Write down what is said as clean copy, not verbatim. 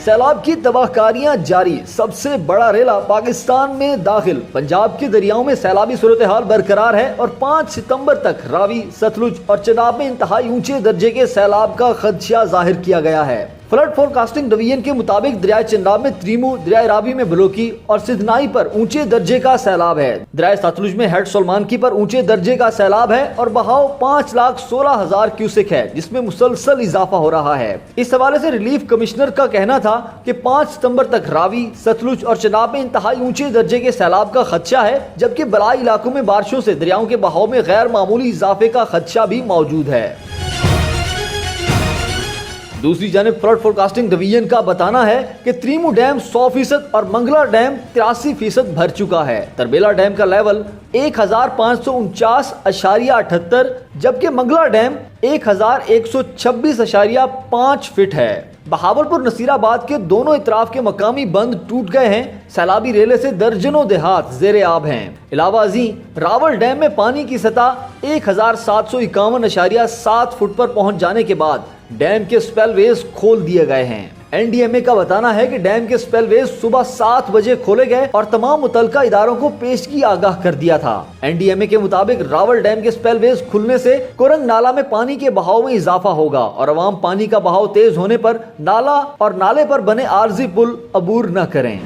سیلاب کی تباہ کاریاں جاری، سب سے بڑا ریلا پاکستان میں داخل۔ پنجاب کے دریاؤں میں سیلابی صورتحال برقرار ہے اور 5 ستمبر تک راوی، ستلج اور چناب میں انتہائی اونچے درجے کے سیلاب کا خدشہ ظاہر کیا گیا ہے۔ فلڈ فورکاسٹنگ ڈویژن کے مطابق دریائے چناب میں تریمو، دریائے راوی میں بلوکی اور سدنائی پر اونچے درجے کا سیلاب ہے۔ دریائے ستلج میں ہیڈ سلمانکی پر اونچے درجے کا سیلاب ہے اور بہاؤ 5,16,000 کیوسک ہے، جس میں مسلسل اضافہ ہو رہا ہے۔ اس حوالے سے ریلیف کمشنر کا کہنا تھا کہ 5 ستمبر تک راوی، ستلج اور چناب میں انتہائی اونچے درجے کے سیلاب کا خدشہ ہے، جبکہ بالائی علاقوں میں بارشوں سے دریاؤں کے بہاؤ میں غیر معمولی اضافے کا خدشہ بھی موجود ہے۔ دوسری جانب فلڈ فورکاسٹنگ ڈویژن کا بتانا ہے کہ تریمو ڈیم 100% اور منگلا ڈیم 83% بھر چکا ہے۔ تربیلا ڈیم کا لیول 1549.78 جبکہ منگلا ڈیم 1126.5 فٹ ہے۔ بہاولپور نصیر آباد کے دونوں اطراف کے مقامی بند ٹوٹ گئے ہیں۔ سیلابی ریلے سے درجنوں دیہات زیر آب ہیں۔ علاوہ ازیں راول ڈیم میں پانی کی سطح 1751.7 فٹ پر پہنچ جانے کے بعد ڈیم کے سپیل ویز کھول دیے گئے ہیں۔ این ڈی ایم اے کا بتانا ہے کہ ڈیم کے سپیل ویز صبح 7 بجے کھولے گئے اور تمام متعلقہ اداروں کو پیشگی آگاہ کر دیا تھا۔ این ڈی ایم اے کے مطابق راول ڈیم کے سپیل ویز کھلنے سے کورنگ نالہ میں پانی کے بہاؤ میں اضافہ ہوگا اور عوام پانی کا بہاؤ تیز ہونے پر نالہ اور نالے پر بنے عارضی پل عبور نہ کریں۔